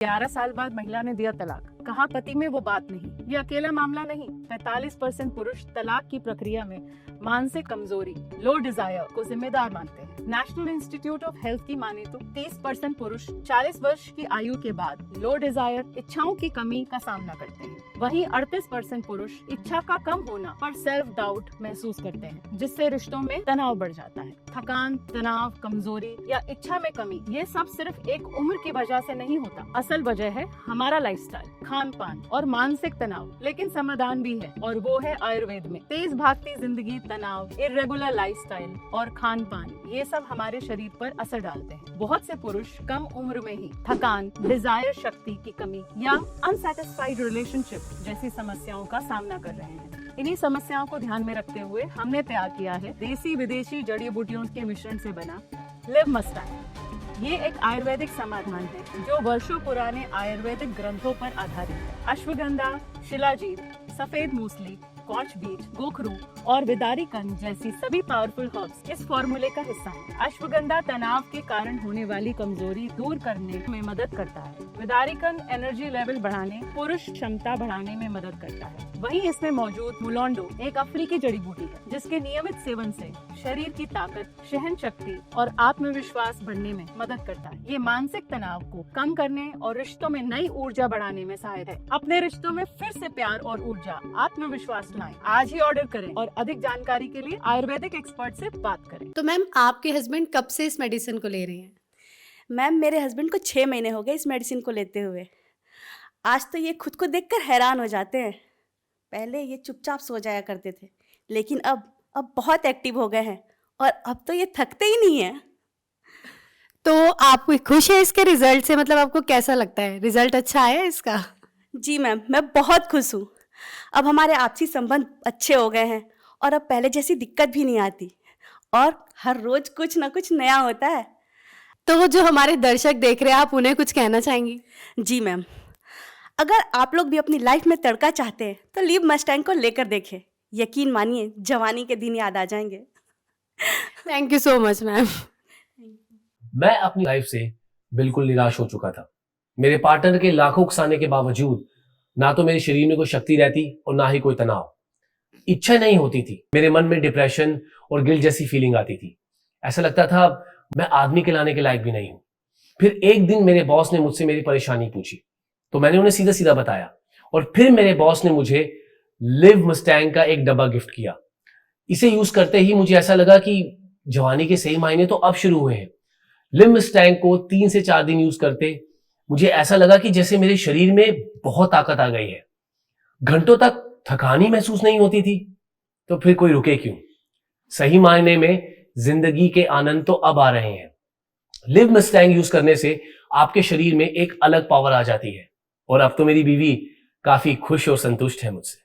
11 साल बाद महिला ने दिया तलाक, कहा पति में वो बात नहीं। ये अकेला मामला नहीं, 45% पुरुष तलाक की प्रक्रिया में मानसिक कमजोरी, लो डिजायर को जिम्मेदार मानते हैं। नेशनल इंस्टीट्यूट ऑफ हेल्थ की माने तो 30% पुरुष 40 वर्ष की आयु के बाद लो डिजायर, इच्छाओं की कमी का सामना करते हैं। वहीं 38% पुरुष इच्छा का कम होना पर सेल्फ डाउट महसूस करते हैं, जिससे रिश्तों में तनाव बढ़ जाता है। थकान, तनाव, कमजोरी या इच्छा में कमी, ये सब सिर्फ एक उम्र की वजह से नहीं होता। असल वजह है हमारा लाइफस्टाइल, खान पान और मानसिक तनाव। लेकिन समाधान भी है, और वो है आयुर्वेद में। तेज भागती जिंदगी, तनाव, इर्रेगुलर लाइफस्टाइल और खान पान, ये सब हमारे शरीर पर असर डालते हैं। बहुत से पुरुष कम उम्र में ही थकान, डिजायर शक्ति की कमी या अनसैटिस्फाइड रिलेशनशिप जैसी समस्याओं का सामना कर रहे हैं। इन्हीं समस्याओं को ध्यान में रखते हुए हमने तैयार किया है देसी विदेशी जड़ी बूटियों के मिश्रण से बना लिव मस्टैंग। ये एक आयुर्वेदिक समाधान है जो वर्षों पुराने आयुर्वेदिक ग्रंथों पर आधारित है। अश्वगंधा, शिलाजीत, सफेद मूसली, कॉच बीज, गोखरू और विदारी कंद जैसी सभी पावरफुल हर्ब्स इस फॉर्मूले का हिस्सा हैं। अश्वगंधा तनाव के कारण होने वाली कमजोरी दूर करने में मदद करता है। विदारी कंद एनर्जी लेवल बढ़ाने, पुरुष क्षमता बढ़ाने में मदद करता है। वहीं इसमें मौजूद मुलोंडो एक अफ्रीकी जड़ी बूटी है, जिसके नियमित सेवन से शरीर की ताकत, सहन शक्ति और आत्मविश्वास बढ़ने में मदद करता है। ये मानसिक तनाव को कम करने और रिश्तों में नई ऊर्जा बढ़ाने में सहायक है। अपने रिश्तों में फिर से प्यार और ऊर्जा, आत्मविश्वास लाएं। आज ही ऑर्डर करें और अधिक जानकारी के लिए आयुर्वेदिक एक्सपर्ट से बात करें। तो मैम, आपके हस्बैंड कब से इस मेडिसिन को ले रहे हैं? मैम, मेरे हस्बैंड को 6 महीने हो गए इस मेडिसिन को लेते हुए। आज तो ये खुद को देखकर हैरान हो जाते हैं। पहले ये चुपचाप सो जाया करते थे, लेकिन अब बहुत एक्टिव हो गए हैं और अब तो ये थकते ही नहीं हैं। तो आप खुश है इसके रिजल्ट से? मतलब आपको कैसा लगता है, रिजल्ट अच्छा आया इसका? जी मैम, मैं बहुत खुश हूँ। अब हमारे आपसी संबंध अच्छे हो गए हैं और अब पहले जैसी दिक्कत भी नहीं आती और हर रोज कुछ ना कुछ नया होता है। तो जो हमारे दर्शक देख रहे हैं, आप उन्हें कुछ कहना चाहेंगी? जी मैम, अगर आप लोग भी अपनी लाइफ में तड़का चाहते हैं तो लिव मस्टैंग को लेकर देखें। यकीन मानिए, जवानी के दिन याद आ जाएंगे। Thank you so much ma'am. मैं अपनी लाइफ से बिल्कुल निराश हो चुका था। मेरे पार्टनर के लाखों उकसाने के बावजूद ना तो मेरे शरीर में कोई शक्ति रहती और ना ही कोई तनाव। इच्छा नहीं होती थी। मेरे मन में डिप्रेशन और गिल्ट जैसी फीलिंग आती थी। ऐसा लगता था मैं आदमी कहलाने के लायक भी नहीं हूं। फिर एक दिन मेरे बॉस ने मुझसे मेरी परेशानी पूछी, तो मैंने उन्हें सीधा सीधा बताया और फिर मेरे बॉस ने मुझे लिव मस्टैंग का एक डब्बा गिफ्ट किया। इसे यूज करते ही मुझे ऐसा लगा कि जवानी के सही मायने तो अब शुरू हुए हैं। लिव मस्टैंग को 3 से 4 दिन यूज करते मुझे ऐसा लगा कि जैसे मेरे शरीर में बहुत ताकत आ गई है। घंटों तक थकान ही महसूस नहीं होती थी। तो फिर कोई रुके क्यों? सही मायने में जिंदगी के आनंद तो अब आ रहे हैं। लिव मस्टैंग यूज करने से आपके शरीर में एक अलग पावर आ जाती है और अब तो मेरी बीवी काफी खुश और संतुष्ट है मुझसे।